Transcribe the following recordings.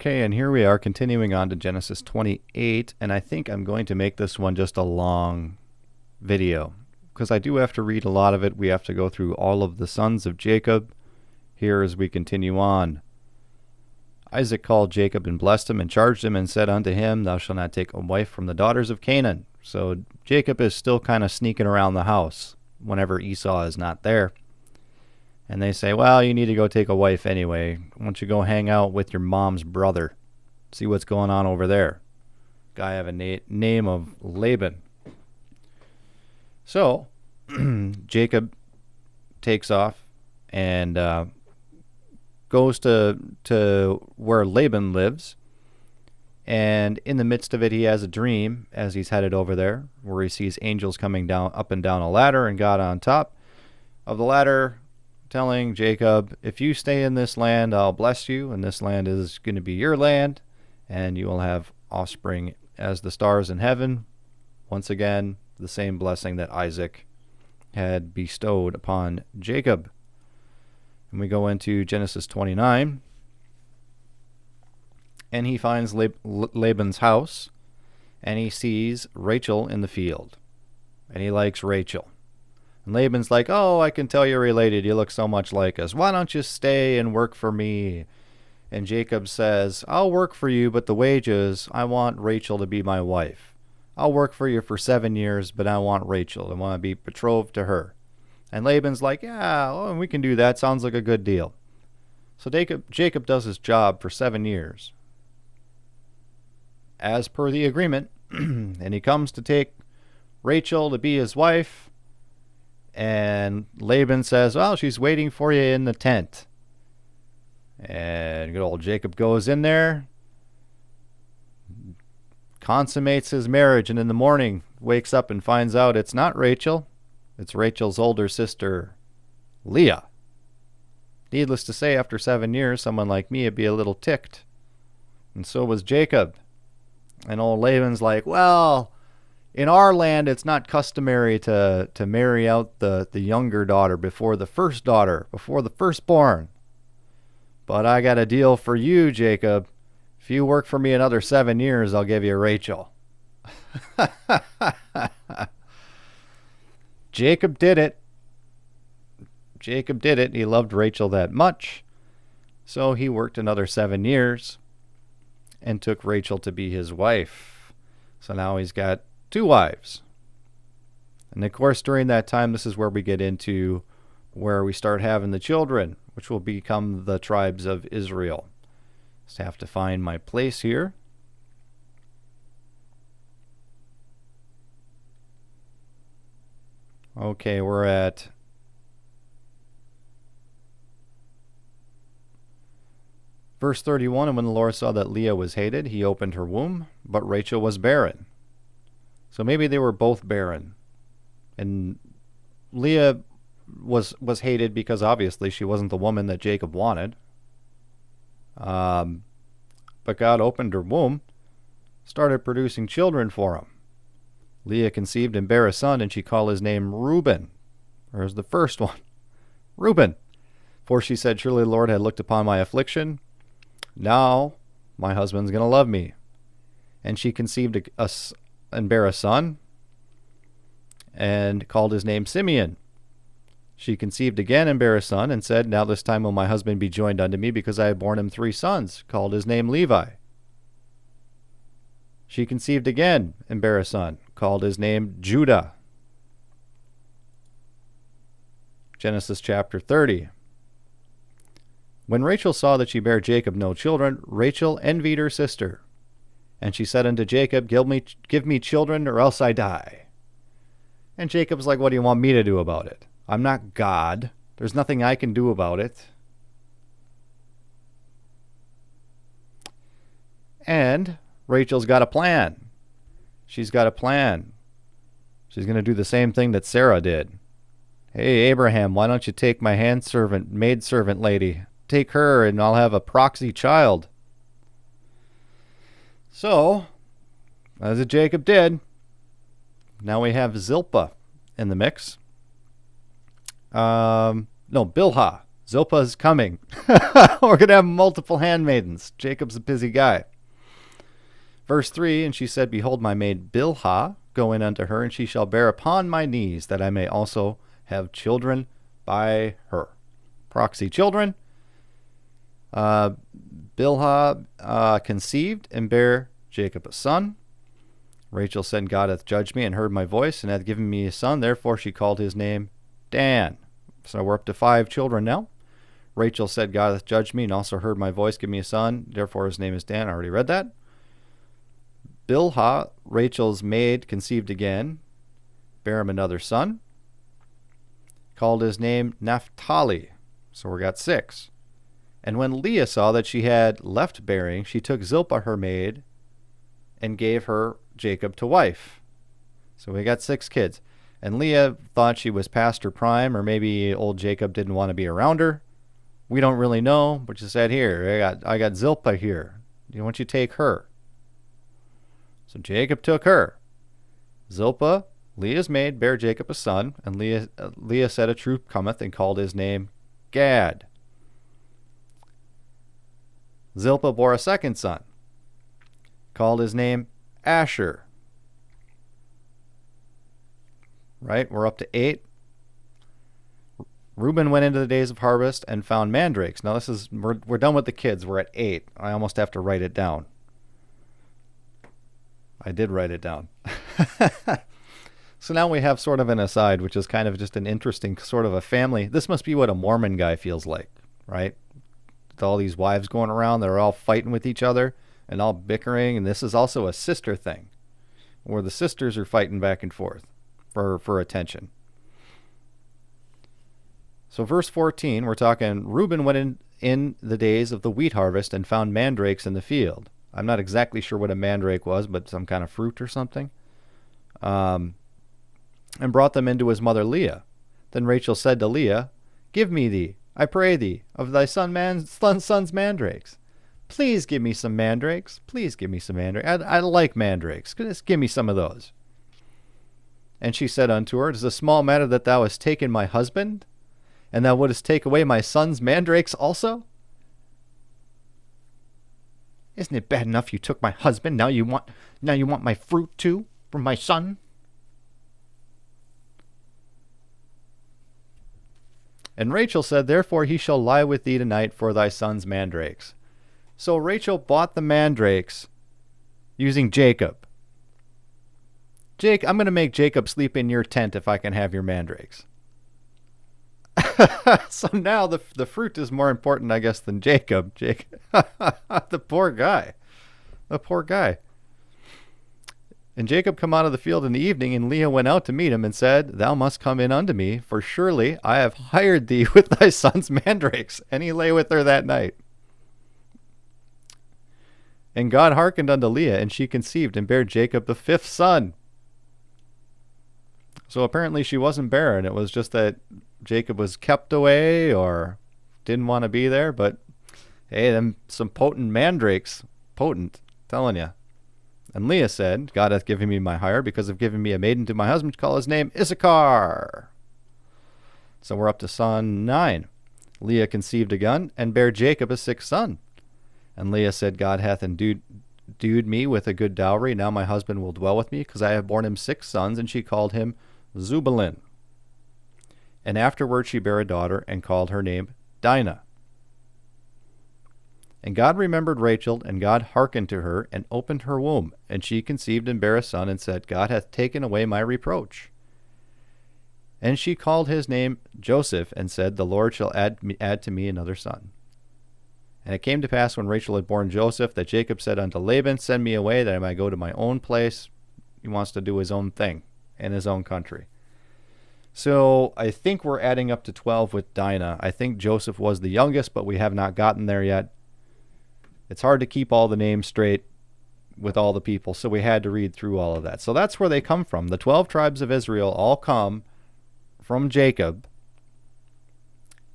Okay, and here we are continuing on to Genesis 28, and I think I'm going to make this one just a long video because I do have to read a lot of it. We have to go through all of the sons of Jacob here as we continue on. Isaac called Jacob and blessed him and charged him and said unto him, Thou shalt not take a wife from the daughters of Canaan. So Jacob is still kind of sneaking around the house whenever Esau is not there. And they say, well, you need to go take a wife anyway. Why don't you go hang out with your mom's brother? See what's going on over there. Guy have a name of Laban. So Jacob takes off and goes to where Laban lives. And in the midst of it, he has a dream as he's headed over there, where he sees angels coming down up and down a ladder, and God on top of the ladder telling Jacob, if you stay in this land, I'll bless you, and this land is going to be your land, and you will have offspring as the stars in heaven. Once again, the same blessing that Isaac had bestowed upon Jacob. And we go into Genesis 29, and he finds Laban's house, and he sees Rachel in the field, and he likes Rachel. And Laban's like, oh, I can tell you're related. You look so much like us. Why don't you stay and work for me? And Jacob says, I'll work for you, but the wages, I want Rachel to be my wife. I'll work for you for 7 years, but I want Rachel. I want to be betrothed to her. And Laban's like, yeah, we can do that. Sounds like a good deal. So Jacob does his job for 7 years, as per the agreement. And he comes to take Rachel to be his wife. And Laban says, well, she's waiting for you in the tent. And good old Jacob goes in there, consummates his marriage, and in the morning wakes up and finds out it's not Rachel. It's Rachel's older sister, Leah. Needless to say, after 7 years, someone like me would be a little ticked. And so was Jacob. And old Laban's like, well, in our land, it's not customary to marry out the younger daughter before the firstborn. But I got a deal for you, Jacob. If you work for me another 7 years, I'll give you Rachel. Jacob did it. He loved Rachel that much. So he worked another 7 years and took Rachel to be his wife. So now he's got 2 wives. And of course, during that time, this is where we get into where we start having the children, which will become the tribes of Israel. Just have to find my place here. Okay, we're at verse 31. And when the Lord saw that Leah was hated, he opened her womb, but Rachel was barren. So maybe they were both barren. And Leah was hated because obviously she wasn't the woman that Jacob wanted. But God opened her womb, started producing children for him. Leah conceived and bare a son, and she called his name Reuben. There's the first one. Reuben. For she said, surely the Lord had looked upon my affliction. Now my husband's going to love me. And she conceived and bare a son, and called his name Simeon. She conceived again and bare a son, and said, now this time will my husband be joined unto me, because I have borne him 3 sons, called his name Levi. She conceived again and bare a son, called his name Judah. Genesis chapter 30. When Rachel saw that she bare Jacob no children, Rachel envied her sister. And she said unto Jacob, give me children, or else I die. And Jacob's like, what do you want me to do about it? I'm not God. There's nothing I can do about it. And Rachel's got a plan. She's got a plan. She's going to do the same thing that Sarah did. Hey, Abraham, why don't you take my maidservant lady? Take her, and I'll have a proxy child. So, as Jacob did, now we have Zilpah in the mix. Bilhah. Zilpah's coming. We're going to have multiple handmaidens. Jacob's a busy guy. Verse 3, and she said, Behold, my maid Bilhah, go in unto her, and she shall bear upon my knees, that I may also have children by her. Proxy children. Bilhah conceived and bare Jacob a son. Rachel said, God hath judged me and heard my voice and hath given me a son. Therefore she called his name Dan. So we're up to 5 children now. Rachel said, God hath judged me and also heard my voice. Give me a son. Therefore his name is Dan. I already read that. Bilhah, Rachel's maid, conceived again, bare him another son. Called his name Naphtali. So we got 6. And when Leah saw that she had left bearing, she took Zilpah her maid and gave her Jacob to wife. So we got 6 kids. And Leah thought she was past her prime, or maybe old Jacob didn't want to be around her. We don't really know, but she said, here, I got Zilpah here. Why don't you take her? So Jacob took her. Zilpah, Leah's maid, bare Jacob a son, and Leah said, a troop cometh, and called his name Gad. Zilpah bore a second son, called his name Asher. Right, we're up to 8. Reuben went into the days of harvest and found mandrakes. Now we're done with the kids. We're at 8. I almost have to write it down. I did write it down. So now we have sort of an aside, which is kind of just an interesting sort of a family. This must be what a Mormon guy feels like, right? With all these wives going around, they're all fighting with each other and all bickering. And this is also a sister thing, where the sisters are fighting back and forth for attention. So verse 14, we're talking, Reuben went in the days of the wheat harvest and found mandrakes in the field. I'm not exactly sure what a mandrake was, but some kind of fruit or something. And brought them into his mother Leah. Then Rachel said to Leah, Give me thee, I pray thee, of thy son's mandrakes. Please give me some mandrakes. Please give me some mandrakes. I like mandrakes. Just give me some of those. And she said unto her, It is a small matter that thou hast taken my husband, and thou wouldest take away my son's mandrakes also? Isn't it bad enough you took my husband? Now you want my fruit too from my son? And Rachel said, Therefore he shall lie with thee tonight for thy son's mandrakes. So Rachel bought the mandrakes using Jacob. Jake, I'm going to make Jacob sleep in your tent if I can have your mandrakes. So now the fruit is more important, I guess, than Jacob. The poor guy. The poor guy. And Jacob come out of the field in the evening, and Leah went out to meet him and said, Thou must come in unto me, for surely I have hired thee with thy son's mandrakes. And he lay with her that night. And God hearkened unto Leah, and she conceived and bare Jacob the 5th son. So apparently she wasn't barren. It was just that Jacob was kept away or didn't want to be there. But hey, them some potent mandrakes. Potent, telling you. And Leah said, God hath given me my hire because of giving me a maiden to my husband to call his name Issachar. So we're up to son 9. Leah conceived again and bare Jacob a 6th son. And Leah said, God hath endued me with a good dowry. Now my husband will dwell with me, because I have borne him 6 sons. And she called him Zubulun. And afterward she bare a daughter, and called her name Dinah. And God remembered Rachel, and God hearkened to her, and opened her womb. And she conceived and bare a son, and said, God hath taken away my reproach. And she called his name Joseph, and said, The Lord shall add to me another son. And it came to pass, when Rachel had borne Joseph, that Jacob said unto Laban, Send me away, that I might go to my own place. He wants to do his own thing in his own country. So I think we're adding up to 12 with Dinah. I think Joseph was the youngest, but we have not gotten there yet. It's hard to keep all the names straight with all the people, so we had to read through all of that. So that's where they come from. The 12 tribes of Israel all come from Jacob,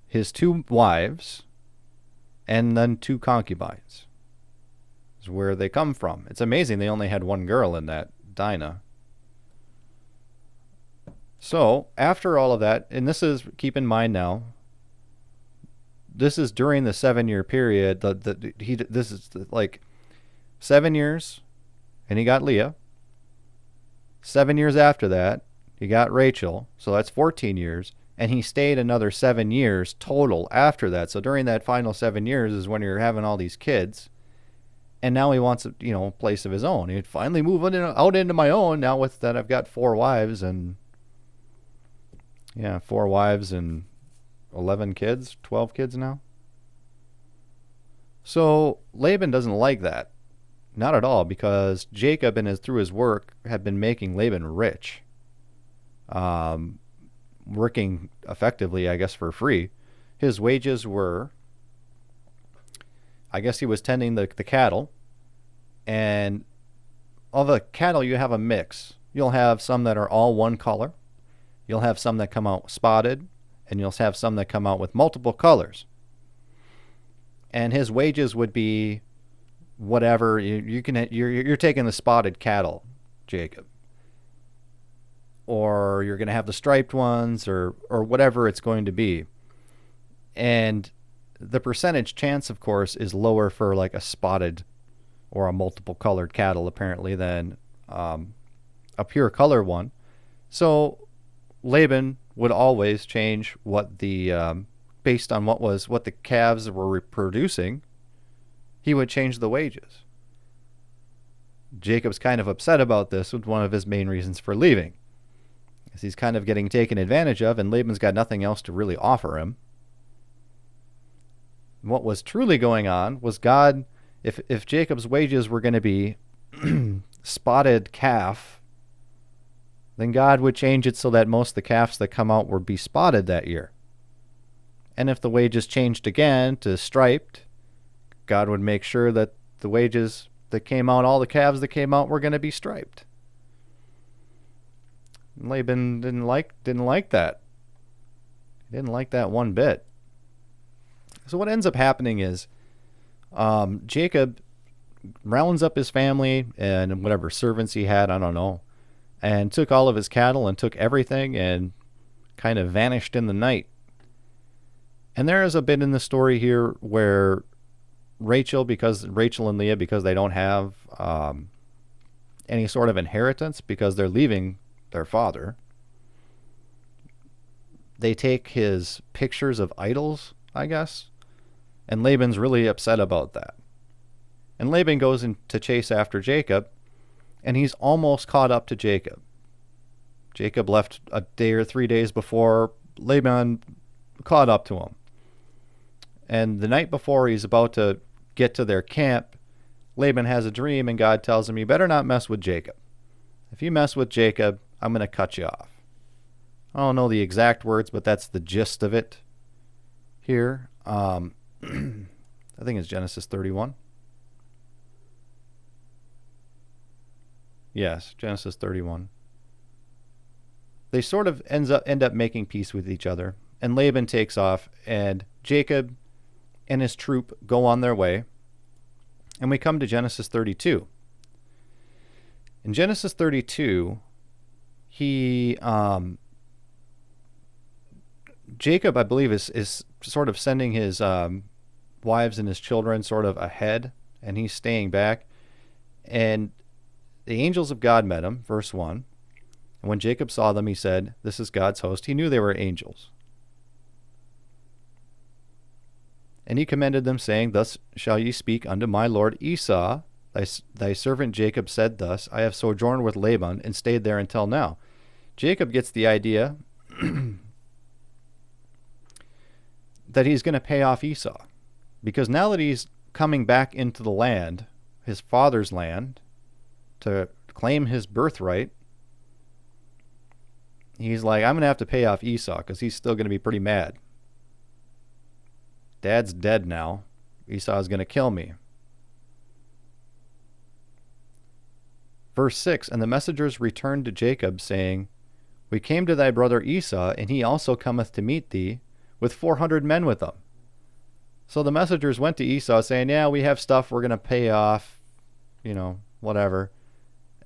his 2 wives, and then 2 concubines. Is where they come from. It's amazing they only had 1 girl in that, Dinah. So, after all of that, and this is, keep in mind now, this is during the 7-year period. This is like 7 years, and he got Leah. 7 years after that, he got Rachel. So that's 14 years. And he stayed another 7 years total after that. So during that final 7 years is when you're having all these kids. And now he wants a place of his own. He'd finally move out into my own. Now with that, I've got 4 wives and 11 kids, 12 kids now. So Laban doesn't like that. Not at all, because Jacob, through his work, had been making Laban rich. Working effectively, I guess, for free. His wages were, I guess he was tending the cattle. And all the cattle, you have a mix. You'll have some that are all one color. You'll have some that come out spotted. And you'll have some that come out with multiple colors. And his wages would be whatever. You're taking the spotted cattle, Jacob. Or you're going to have the striped ones, or whatever it's going to be. And the percentage chance, of course, is lower for like a spotted or a multiple colored cattle, apparently, than a pure color one. So Laban would always change what based on what the calves were reproducing, he would change the wages. Jacob's kind of upset about this, with one of his main reasons for leaving. He's kind of getting taken advantage of, and Laban's got nothing else to really offer him. What was truly going on was God, if Jacob's wages were going to be spotted calf, then God would change it so that most of the calves that come out would be spotted that year. And if the wages changed again to striped, God would make sure that the wages that came out, all the calves that came out, were going to be striped. Laban didn't like that. He didn't like that one bit. So what ends up happening is Jacob rounds up his family and whatever servants he had, I don't know, and took all of his cattle and took everything and kind of vanished in the night. And there is a bit in the story here where Rachel and Leah, because they don't have any sort of inheritance, because they're leaving their father, they take his pictures of idols, I guess, and Laban's really upset about that. And Laban goes in to chase after Jacob, and he's almost caught up to Jacob. Jacob left a day or 3 days before. Laban caught up to him. And the night before he's about to get to their camp, Laban has a dream, and God tells him, you better not mess with Jacob. If you mess with Jacob, I'm going to cut you off. I don't know the exact words, but that's the gist of it here. I think it's Genesis 31. Yes, Genesis 31. They sort of end up making peace with each other, and Laban takes off, and Jacob and his troop go on their way, and we come to Genesis 32. In Genesis 32, Jacob, I believe, is sort of sending his wives and his children sort of ahead, and he's staying back. And the angels of God met him, verse 1. And when Jacob saw them, he said, this is God's host. He knew they were angels. And he commended them, saying, thus shall ye speak unto my lord Esau. Thy servant Jacob said thus, I have sojourned with Laban, and stayed there until now. Jacob gets the idea that he's going to pay off Esau. Because now that he's coming back into the land, his father's land, to claim his birthright, he's like, I'm going to have to pay off Esau, because he's still going to be pretty mad. Dad's dead now. Esau's going to kill me. Verse 6, and the messengers returned to Jacob, saying, we came to thy brother Esau, and he also cometh to meet thee, with 400 men with him. So the messengers went to Esau, saying, yeah, we have stuff we're going to pay off, whatever.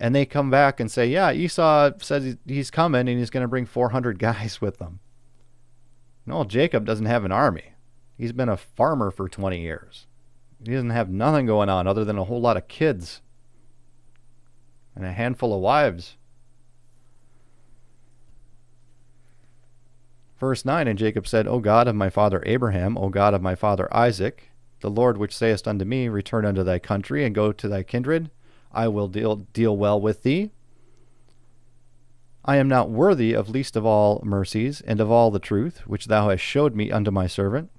And they come back and say, yeah, Esau says he's coming, and he's going to bring 400 guys with him. No, Jacob doesn't have an army. He's been a farmer for 20 years. He doesn't have nothing going on other than a whole lot of kids and a handful of wives. Verse 9, and Jacob said, O God of my father Abraham, O God of my father Isaac, the Lord which sayest unto me, return unto thy country and go to thy kindred, I will deal well with thee. I am not worthy of least of all mercies and of all the truth which thou hast showed me unto my servant.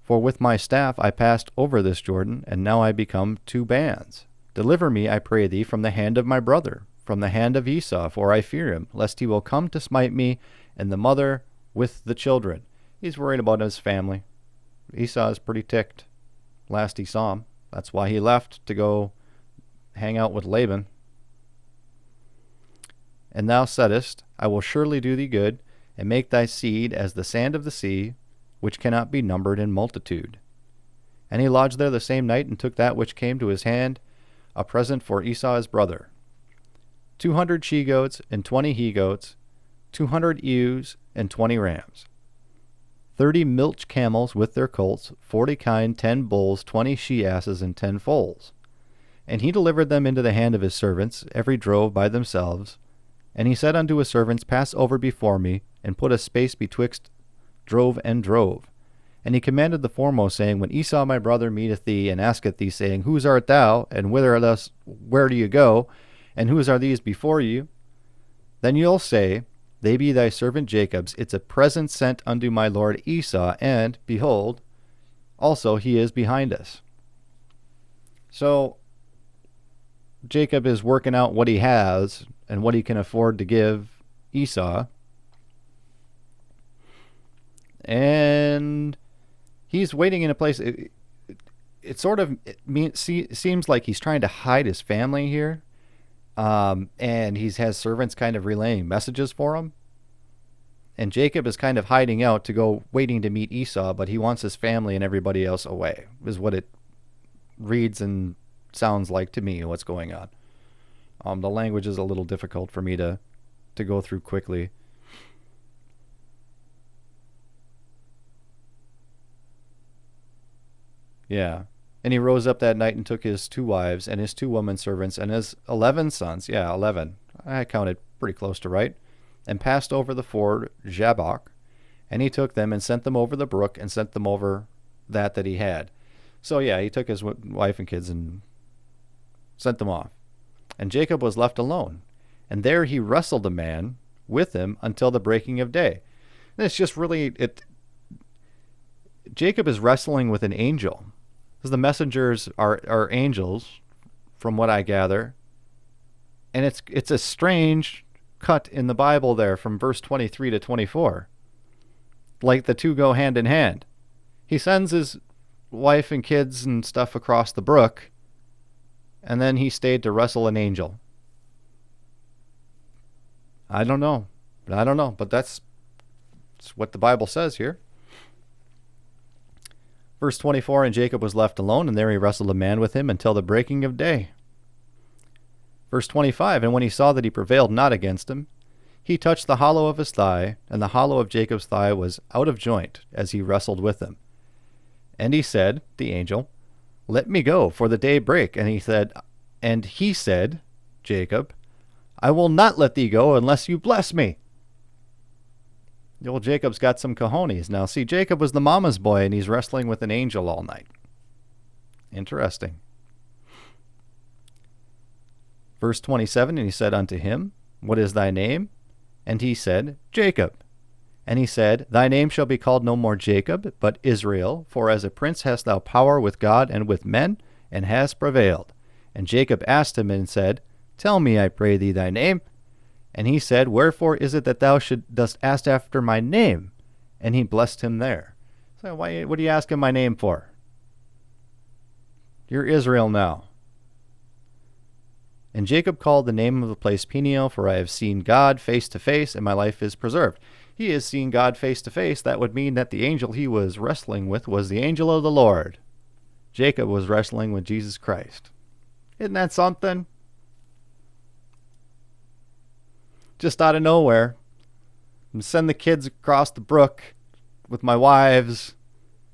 For with my staff I passed over this Jordan, and now I become two bands. Deliver me, I pray thee, from the hand of my brother, from the hand of Esau, for I fear him, lest he will come to smite me, and the mother with the children. He's worried about his family. Esau is pretty ticked. Last he saw him. That's why he left, to go hang out with Laban. And thou saidst, I will surely do thee good, and make thy seed as the sand of the sea, which cannot be numbered in multitude. And he lodged there the same night, and took that which came to his hand, a present for Esau his brother, 200 she-goats and 20 he-goats, 200 ewes and 20 rams, 30 milch camels with their colts, 40 kine, 10 bulls, 20 she-asses, and 10 foals. And he delivered them into the hand of his servants, every drove by themselves. And he said unto his servants, Pass over before me, and put a space betwixt drove and drove. And he commanded the foremost, saying, When Esau my brother meeteth thee, and asketh thee, saying, Whose art thou, and where do you go, and whose are these before you? Then you'll say, They be thy servant Jacob's. It's a present sent unto my lord Esau, and, behold, also he is behind us. So Jacob is working out what he has and what he can afford to give Esau. And he's waiting in a place. It seems like he's trying to hide his family here. And he has servants kind of relaying messages for him. And Jacob is kind of hiding out to go waiting to meet Esau, but he wants his family and everybody else away, is what it reads and sounds like to me what's going on. The language is a little difficult for me to go through quickly. Yeah. And he rose up that night and took his 2 wives and his 2 women servants and his 11 sons. Yeah, 11. I counted pretty close to right. And passed over the ford Jabbok. And he took them and sent them over the brook and sent them over that he had. So yeah, he took his wife and kids and sent them off. And Jacob was left alone. And there he wrestled a man with him until the breaking of day. And it's just really, Jacob is wrestling with an angel. Because the messengers are angels, from what I gather. And it's a strange cut in the Bible there from verse 23 to 24. Like the two go hand in hand. He sends his wife and kids and stuff across the brook, and then he stayed to wrestle an angel. I don't know, but that's what the Bible says here. Verse 24, and Jacob was left alone, and there he wrestled a man with him until the breaking of day. Verse 25, and when he saw that he prevailed not against him, he touched the hollow of his thigh, and the hollow of Jacob's thigh was out of joint as he wrestled with him. And he said, the angel, Let me go, for the day break. And he said, Jacob, I will not let thee go unless you bless me. The old Jacob's got some cojones. Now, see, Jacob was the mama's boy, and he's wrestling with an angel all night. Interesting. Verse 27, and he said unto him, What is thy name? And he said, Jacob. And he said, Thy name shall be called no more Jacob, but Israel, for as a prince hast thou power with God and with men, and hast prevailed. And Jacob asked him and said, Tell me, I pray thee, thy name. And he said, Wherefore is it that thou dost ask after my name? And he blessed him there. So what are you asking my name for? You're Israel now. And Jacob called the name of the place Peniel, for I have seen God face to face, and my life is preserved. He has seen God face to face. That would mean that the angel he was wrestling with was the angel of the Lord. Jacob was wrestling with Jesus Christ. Isn't that something? Just out of nowhere. I'm send the kids across the brook with my wives,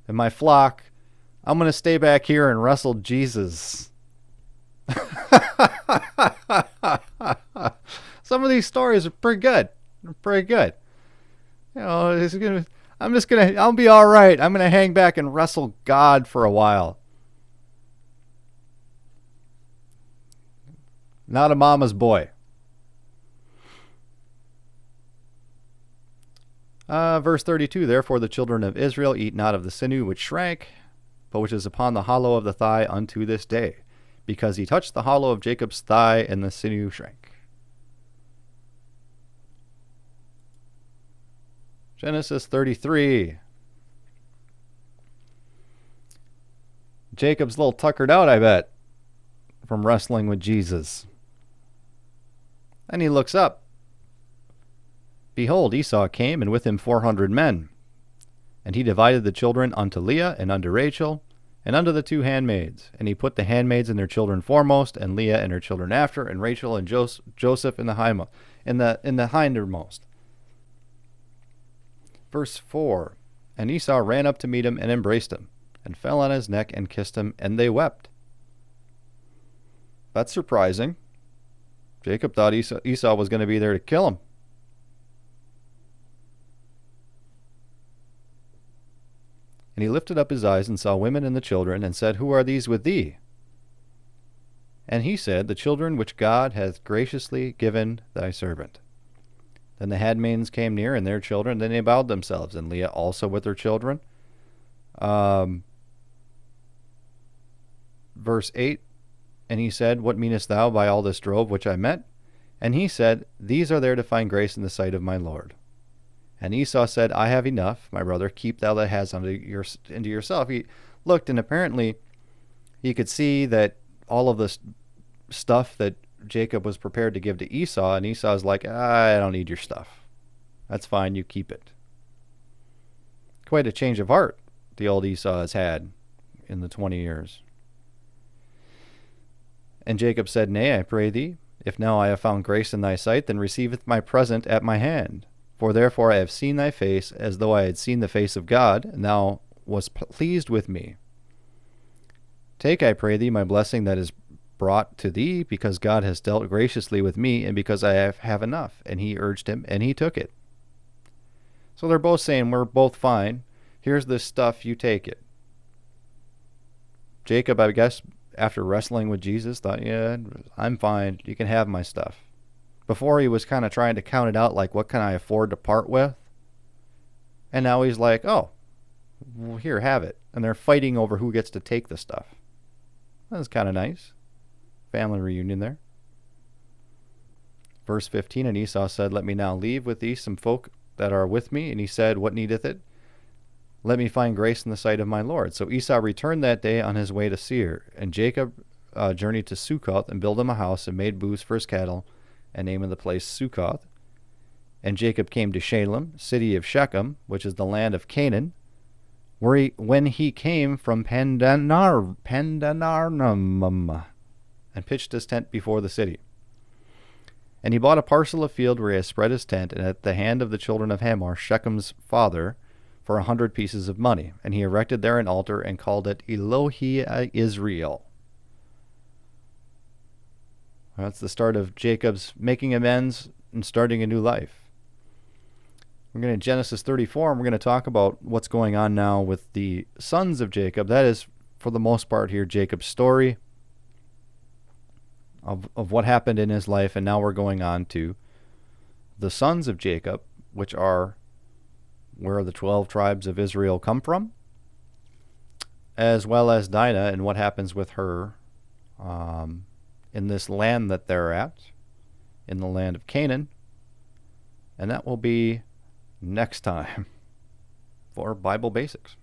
and my flock, I'm going to stay back here and wrestle Jesus. Some of these stories are pretty good. They're pretty good. You know, I'll be all right. I'm going to hang back and wrestle God for a while. Not a mama's boy. Verse 32, therefore the children of Israel eat not of the sinew which shrank, but which is upon the hollow of the thigh unto this day, because he touched the hollow of Jacob's thigh, and the sinew shrank. Genesis 33. Jacob's a little tuckered out, I bet, from wrestling with Jesus. And he looks up. Behold, Esau came, and with him 400 men. And he divided the children unto Leah and unto Rachel, and unto the 2 handmaids. And he put the handmaids and their children foremost, and Leah and her children after, and Rachel and Joseph in the hindermost. Verse 4, and Esau ran up to meet him and embraced him, and fell on his neck and kissed him, and they wept. That's surprising. Jacob thought Esau was going to be there to kill him. And he lifted up his eyes and saw women and the children, and said, who are these with thee? And he said, the children which God hath graciously given thy servant. Then the handmaids came near, and their children, then they bowed themselves, and Leah also with her children. Verse 8, and he said, what meanest thou by all this drove which I met? And he said, these are there to find grace in the sight of my Lord. And Esau said, I have enough, my brother, keep thou that hast into yourself. He looked, and apparently he could see that all of this stuff that Jacob was prepared to give to Esau, and Esau's like, I don't need your stuff. That's fine, you keep it. Quite a change of heart the old Esau has had in the 20 years. And Jacob said, nay, I pray thee, if now I have found grace in thy sight, then receiveth my present at my hand. For therefore I have seen thy face, as though I had seen the face of God, and thou wast pleased with me. Take, I pray thee, my blessing that is brought to thee, because God has dealt graciously with me, and because I have enough. And he urged him, and he took it. So they're both saying, we're both fine. Here's this stuff, you take it. Jacob, I guess, after wrestling with Jesus, thought, yeah, I'm fine. You can have my stuff. Before he was kind of trying to count it out, like, what can I afford to part with? And now he's like, oh, well, here, have it. And they're fighting over who gets to take the stuff. That's kind of nice. Family reunion there. Verse 15, and Esau said, let me now leave with thee some folk that are with me. And he said, what needeth it? Let me find grace in the sight of my Lord. So Esau returned that day on his way to Seir. And Jacob journeyed to Succoth, and built him a house, and made booths for his cattle, and named the place Succoth. And Jacob came to Shalem, city of Shechem, which is the land of Canaan, when he came from Pandanarnum, and pitched his tent before the city. And he bought a parcel of field where he had spread his tent, and at the hand of the children of Hamor, Shechem's father, for 100 pieces of money. And he erected there an altar, and called it Elohi Israel. That's the start of Jacob's making amends and starting a new life. We're going to Genesis 34, and we're going to talk about what's going on now with the sons of Jacob. That is, for the most part here, Jacob's story of what happened in his life. And now we're going on to the sons of Jacob, which are where the 12 tribes of Israel come from, as well as Dinah and what happens with her in this land that they're at, in the land of Canaan. And that will be next time for Bible Basics.